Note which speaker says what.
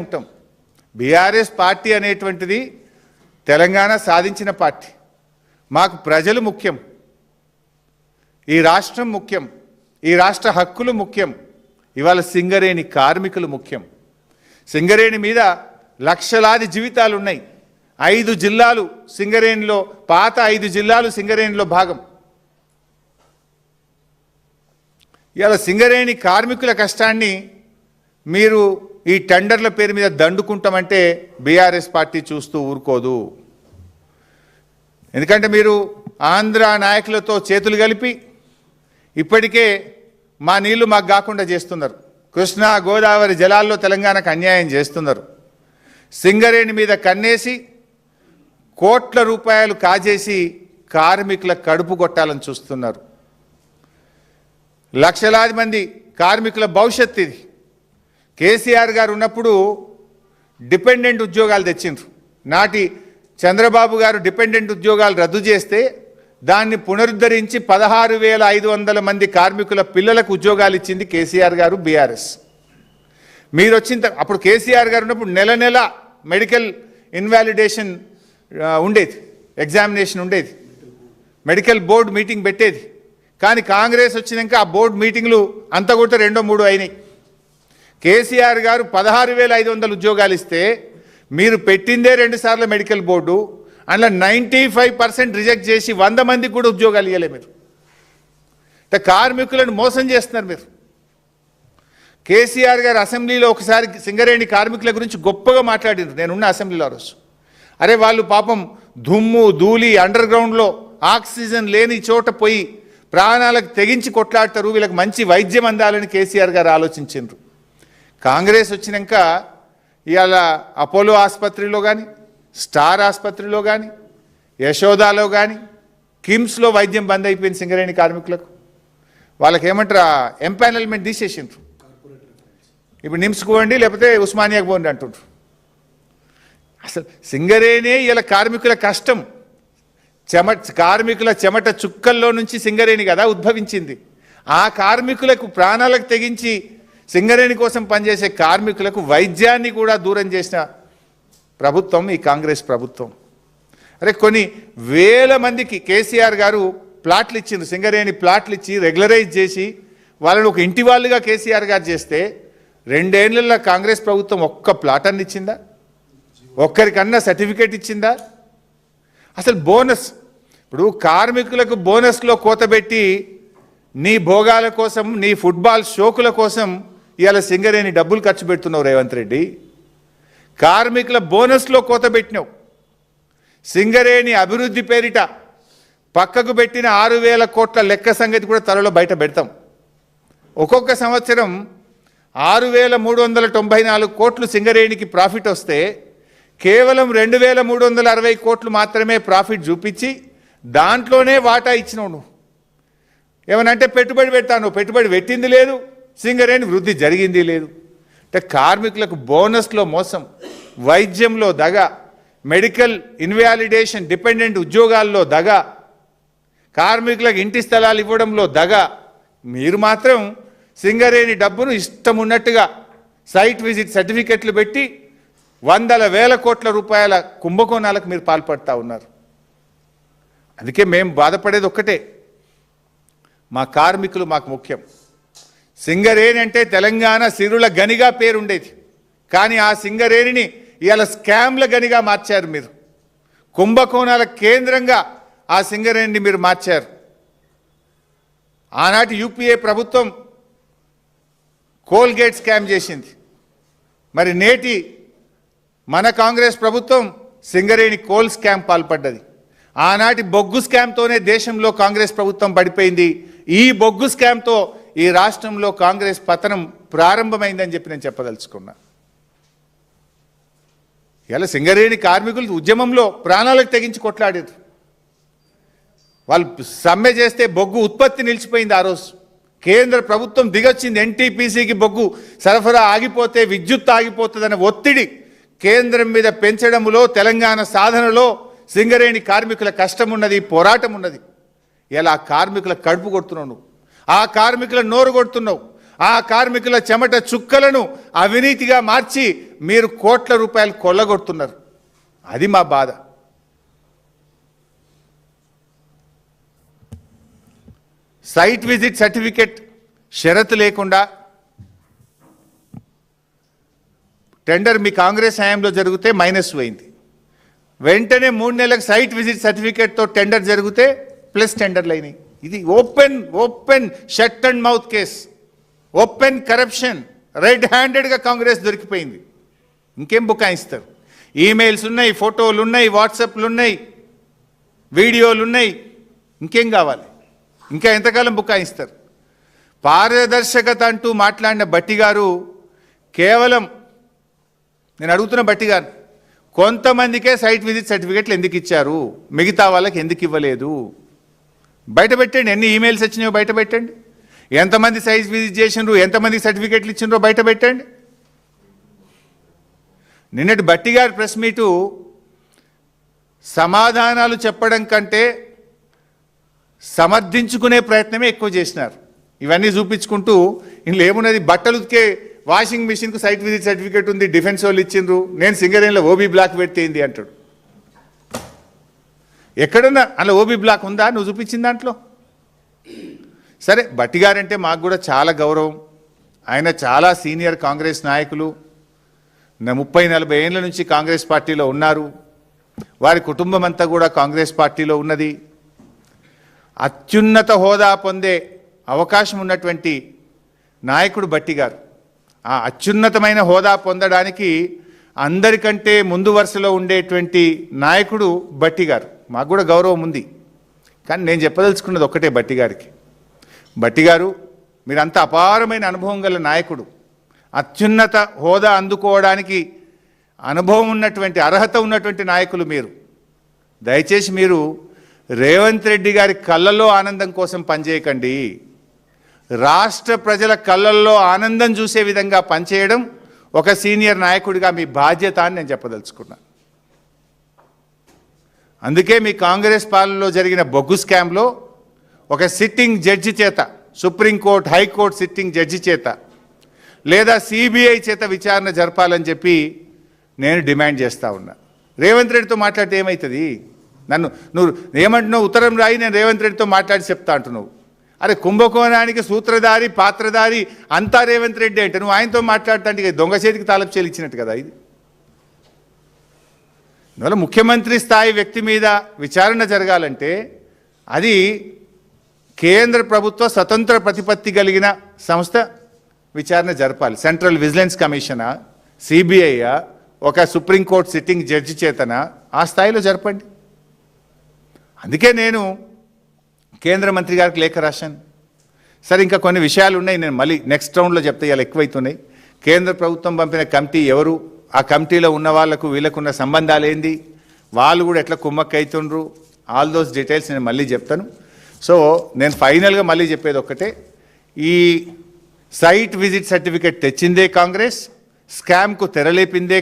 Speaker 1: ఉంటాం. BRS party అనేటువంటిది తెలంగాణ సాధించిన పార్టీ. మాకు ప్రజలు ముఖ్యం, ఈ రాష్ట్రం ముఖ్యం, ఈ రాష్ట్ర హక్కులు ముఖ్యం. ఇవాళ సింగరేణి కార్మికులు ముఖ్యం. సింగరేణి మీద లక్షలాది జీవితాలు ఉన్నాయి. 5 జిల్లాలు సింగరేణిలో, పాత 5 జిల్లాలు సింగరేణిలో భాగం. ఇవాళ సింగరేణి కార్మికుల కష్టాన్ని మీరు ఈ టెండర్ల పేరు మీద దండుకుంటామంటే బీఆర్ఎస్ పార్టీ చూస్తూ ఊరుకోదు. ఎందుకంటే మీరు ఆంధ్ర నాయకులతో చేతులు కలిపి ఇప్పటికే మా నీళ్లు మాకు కాకుండా చేస్తున్నారు. కృష్ణా గోదావరి జలాల్లో తెలంగాణకు అన్యాయం చేస్తున్నారు. సింగరేణి మీద కన్నేసి కోట్ల రూపాయలు కాజేసి కార్మికుల కడుపు కొట్టాలని చూస్తున్నారు. లక్షలాది మంది కార్మికుల భవిష్యత్తు ఇది. కేసీఆర్ గారు ఉన్నప్పుడు డిపెండెంట్ ఉద్యోగాలు తెచ్చిండ్రు. నాటి చంద్రబాబు గారు డిపెండెంట్ ఉద్యోగాలు రద్దు చేస్తే దాన్ని పునరుద్ధరించి 16,500 మంది కార్మికుల పిల్లలకు ఉద్యోగాలు ఇచ్చింది కేసీఆర్ గారు, బీఆర్ఎస్. మీరు వచ్చిన అప్పుడు కేసీఆర్ గారు ఉన్నప్పుడు నెల నెల మెడికల్ ఇన్వాలిడేషన్ ఉండేది, ఎగ్జామినేషన్ ఉండేది, మెడికల్ బోర్డు మీటింగ్ పెట్టేది. కానీ కాంగ్రెస్ వచ్చినాక ఆ బోర్డు మీటింగ్లు అంతా కూడా 2-3 అయినాయి. కేసీఆర్ గారు 16,500 ఉద్యోగాలు ఇస్తే మీరు పెట్టిందే 2 సార్లు మెడికల్ బోర్డు, అందులో 95% రిజెక్ట్ చేసి 100 మందికి కూడా ఉద్యోగాలు ఇవ్వలే. మీరు అంటే కార్మికులను మోసం చేస్తున్నారు మీరు. కేసీఆర్ గారు అసెంబ్లీలో ఒకసారి సింగరేణి కార్మికుల గురించి గొప్పగా మాట్లాడినారు. నేనున్న అసెంబ్లీలో ఆ రోజు. అరే వాళ్ళు పాపం దుమ్ము ధూళి అండర్ గ్రౌండ్లో ఆక్సిజన్ లేని చోట పోయి ప్రాణాలకు తెగించి కొట్లాడతారు, వీళ్ళకి మంచి వైద్యం అందాలని కేసీఆర్ గారు ఆలోచించారు. కాంగ్రెస్ వచ్చినాక ఇవాళ అపోలో ఆసుపత్రిలో కానీ, స్టార్ ఆసుపత్రిలో కానీ, యశోదాలో కానీ, కిమ్స్లో వైద్యం బంద్ అయిపోయింది సింగరేణి కార్మికులకు. వాళ్ళకి ఏమంటారు, ఎంపానల్మెంట్ తీసేసిండ్రు. ఇప్పుడు నిమ్స్కు పోండి లేకపోతే ఉస్మానియాకు పోండి అంటుండ్రు. అసలు సింగరేణి ఇలా కార్మికుల కష్టం, కార్మికుల చెమట చుక్కల్లో నుంచి సింగరేణి కదా ఉద్భవించింది. ఆ కార్మికులకు ప్రాణాలకు తెగించి సింగరేణి కోసం పనిచేసే కార్మికులకు వైద్యాన్ని కూడా దూరం చేసిన ప్రభుత్వం ఈ కాంగ్రెస్ ప్రభుత్వం. అరే కొన్ని వేల మందికి కేసీఆర్ గారు ప్లాట్లు ఇచ్చిండ్రు, సింగరేణి ప్లాట్లు ఇచ్చి రెగ్యులరైజ్ చేసి వాళ్ళని ఒక ఇంటి వాళ్ళుగా కేసీఆర్ గారు చేస్తే 2 ఏళ్లలో కాంగ్రెస్ ప్రభుత్వం ఒక్క ప్లాట్ అన్ని ఇచ్చిందా? ఒక్కరికన్నా సర్టిఫికేట్ ఇచ్చిందా? అసలు బోనస్, ఇప్పుడు కార్మికులకు బోనస్లో కోతబెట్టి నీ భోగాల కోసం, నీ ఫుట్బాల్ షోకుల కోసం ఇవాళ సింగరేణి డబ్బులు ఖర్చు పెడుతున్నావు రేవంత్ రెడ్డి. కార్మికుల బోనస్లో కోతబెట్టినావు. సింగరేణి అభివృద్ధి పేరిట పక్కకు పెట్టిన 6,000 కోట్ల లెక్క సంగతి కూడా త్వరలో బయట పెడతాం. ఒక్కొక్క సంవత్సరం 6,394 కోట్లు సింగరేణికి ప్రాఫిట్ వస్తే కేవలం 2,360 కోట్లు మాత్రమే ప్రాఫిట్ చూపించి దాంట్లోనే వాటా ఇచ్చినావు నువ్వు. ఏమనంటే పెట్టుబడి పెడతాను, పెట్టుబడి పెట్టింది లేదు, సింగరేణి వృద్ధి జరిగింది లేదు. అంటే కార్మికులకు బోనస్లో మోసం, వైద్యంలో దగ, మెడికల్ ఇన్వాలిడేషన్ డిపెండెంట్ ఉద్యోగాల్లో దగ, కార్మికులకు ఇంటి స్థలాలు ఇవ్వడంలో దగ. మీరు మాత్రం సింగరేణి డబ్బును ఇష్టం ఉన్నట్టుగా సైట్ విజిట్ సర్టిఫికెట్లు పెట్టి 100,000 కోట్ల రూపాయల కుంభకోణాలకు మీరు పాల్పడతా ఉన్నారు. అందుకే మేము బాధపడేది ఒక్కటే, మా కార్మికులు మాకు ముఖ్యం. సింగరేణి అంటే తెలంగాణ సిరుల గనిగా పేరుండేది, కానీ ఆ సింగరేణిని ఇవాళ స్కామ్ల గనిగా మార్చారు మీరు. కుంభకోణాల కేంద్రంగా ఆ సింగరేణిని మీరు మార్చారు. ఆనాటి యూపీఏ ప్రభుత్వం కోల్గేట్ స్కామ్ చేసింది, మరి నేటి మన కాంగ్రెస్ ప్రభుత్వం సింగరేణి కోల్ స్కామ్ పాల్పడ్డది. ఆనాటి బొగ్గు స్కామ్తోనే దేశంలో కాంగ్రెస్ ప్రభుత్వం పడిపోయింది. ఈ బొగ్గు స్కామ్తో ఈ రాష్ట్రంలో కాంగ్రెస్ పతనం ప్రారంభమైందని చెప్పి నేను చెప్పదలుచుకున్నా. ఇలా సింగరేణి కార్మికులు ఉద్యమంలో ప్రాణాలకు తెగించి కొట్లాడారు. వాళ్ళు సమ్మె చేస్తే బొగ్గు ఉత్పత్తి నిలిచిపోయింది. ఆ రోజు కేంద్ర ప్రభుత్వం దిగొచ్చింది. ఎన్టీపీసీకి బొగ్గు సరఫరా ఆగిపోతే విద్యుత్ ఆగిపోతుందనే ఒత్తిడి కేంద్రం మీద పెంచడంలో, తెలంగాణ సాధనలో సింగరేణి కార్మికుల కష్టం ఉన్నది, పోరాటం ఉన్నది. ఇలా కార్మికుల కడుపు కొడుతున్నావు నువ్వు, ఆ కార్మికుల నోరు కొడుతున్నావు, ఆ కార్మికుల చెమట చుక్కలను అవినీతిగా మార్చి మీరు కోట్ల రూపాయలు కొల్లగొడుతున్నారు. అది మా బాధ. సైట్ విజిట్ సర్టిఫికెట్ షరతు లేకుండా టెండర్ మీ కాంగ్రెస్ హయాంలో జరిగితే మైనస్ పోయింది. వెంటనే 3 నెలలకు సైట్ విజిట్ సర్టిఫికేట్తో టెండర్ జరిగితే ప్లస్ టెండర్లు అయినాయి. ఇది open shut and mouth case, open corruption, red హ్యాండెడ్గా కాంగ్రెస్ దొరికిపోయింది. ఇంకేం బుకాయిస్తారు? ఈమెయిల్స్ ఉన్నాయి, ఫోటోలు ఉన్నాయి, వాట్సాప్లు ఉన్నాయి, వీడియోలు ఉన్నాయి. ఇంకేం కావాలి? ఇంకా ఎంతకాలం బుకాయిస్తారు? పారదర్శకత అంటూ మాట్లాడిన భట్టి గారు కేవలం, నేను అడుగుతున్న భట్టి గారు, కొంతమందికే సైట్ విజిట్ సర్టిఫికెట్లు ఎందుకు ఇచ్చారు, మిగతా వాళ్ళకి ఎందుకు ఇవ్వలేదు? బయట పెట్టండి. ఎన్ని ఈమెయిల్స్ వచ్చినాయో బయట పెట్టండి. ఎంతమంది సైట్ విజిట్ చేసినారు, ఎంతమందికి సర్టిఫికెట్లు ఇచ్చినారో బయట పెట్టండి. నిన్నటి భట్టి గారి ప్రెస్ మీటు సమాధానాలు చెప్పడం కంటే సమర్థించుకునే ప్రయత్నమే ఎక్కువ చేసినారు. ఇవన్నీ చూపించుకుంటూ ఇందులో ఏమున్నది, బట్టలు ఉతికే వాషింగ్ మిషన్కు సైట్ విజిట్ సర్టిఫికేట్ ఉంది, డిఫెన్స్ వాళ్ళు ఇచ్చిండ్రు, నేను సింగరేణిలో ఓబీ బ్లాక్ పెట్టేంది అంటాడు. ఎక్కడన్నా అలా ఓబీ బ్లాక్ ఉందా నువ్వు చూపించిన దాంట్లో? సరే, భట్టి గారంటే మాకు కూడా చాలా గౌరవం. ఆయన చాలా సీనియర్ కాంగ్రెస్ నాయకులు, 30-40 ఏళ్ళ నుంచి కాంగ్రెస్ పార్టీలో ఉన్నారు. వారి కుటుంబం అంతా కూడా కాంగ్రెస్ పార్టీలో ఉన్నది. అత్యున్నత హోదా పొందే అవకాశం ఉన్నటువంటి నాయకుడు భట్టి గారు. ఆ అత్యున్నతమైన హోదా పొందడానికి అందరికంటే ముందు వరుసలో ఉండేటువంటి నాయకుడు భట్టి గారు. మాకు కూడా గౌరవం ఉంది. కానీ నేను చెప్పదలుచుకున్నది ఒక్కటే భట్టి గారికి, భట్టి గారు మీరంత అపారమైన అనుభవం గల నాయకుడు, అత్యున్నత హోదా అందుకోవడానికి అనుభవం ఉన్నటువంటి, అర్హత ఉన్నటువంటి నాయకులు మీరు. దయచేసి మీరు రేవంత్ రెడ్డి గారి కళ్ళల్లో ఆనందం కోసం పనిచేయకండి. రాష్ట్ర ప్రజల కళ్ళల్లో ఆనందం చూసే విధంగా పనిచేయడం ఒక సీనియర్ నాయకుడిగా మీ బాధ్యత అని నేను చెప్పదలుచుకున్నాను. అందుకే మీ కాంగ్రెస్ పాలనలో జరిగిన బొగ్గు స్కామ్లో ఒక సిట్టింగ్ జడ్జి చేత, సుప్రీంకోర్టు, హైకోర్టు సిట్టింగ్ జడ్జి చేత లేదా సిబిఐ చేత విచారణ జరపాలని చెప్పి నేను డిమాండ్ చేస్తూ ఉన్నా. రేవంత్ రెడ్డితో మాట్లాడితే ఏమవుతుంది? నువ్వు ఏమంటున్నావు? ఉత్తరం రాయి, నేను రేవంత్ రెడ్డితో మాట్లాడి చెప్తా అంటున్నావు. అరే, కుంభకోణానికి సూత్రధారి, పాత్రధారి అంతా రేవంత్ రెడ్డి అంటే నువ్వు ఆయనతో మాట్లాడటానికి దొంగ చేతికి తాలపు చేలు ఇచ్చినట్టు కదా ఇది. అందువల్ల ముఖ్యమంత్రి స్థాయి వ్యక్తి మీద విచారణ జరగాలంటే అది కేంద్ర ప్రభుత్వ స్వతంత్ర ప్రతిపత్తి కలిగిన సంస్థ విచారణ జరపాలి. సెంట్రల్ విజిలెన్స్ కమిషనా, సిబిఐయా, ఒక సుప్రీంకోర్టు సిట్టింగ్ జడ్జి చేతన ఆ స్థాయిలో జరపండి. అందుకే నేను కేంద్ర మంత్రి గారికి లేఖ రాశాను. సరే, ఇంకా కొన్ని విషయాలు ఉన్నాయి, నేను మళ్ళీ నెక్స్ట్ రౌండ్లో చెప్తే ఇలా ఎక్కువైతున్నాయి. కేంద్ర ప్రభుత్వం పంపిన కమిటీ ఎవరు, ఆ కమిటీలో ఉన్న వాళ్లకు వీళ్ళకున్న సంబంధాలు ఏంది, వాళ్ళు కూడా ఎట్లా కుమ్మక్కైతుండ్రు, ఆల్ దోస్ డీటెయిల్స్ నేను మళ్ళీ చెప్తాను. సో నేను ఫైనల్గా మళ్ళీ చెప్పేది ఒక్కటే, ఈ సైట్ విజిట్ సర్టిఫికెట్ తెచ్చిందే కాంగ్రెస్, స్కామ్కు తెరలేపిందే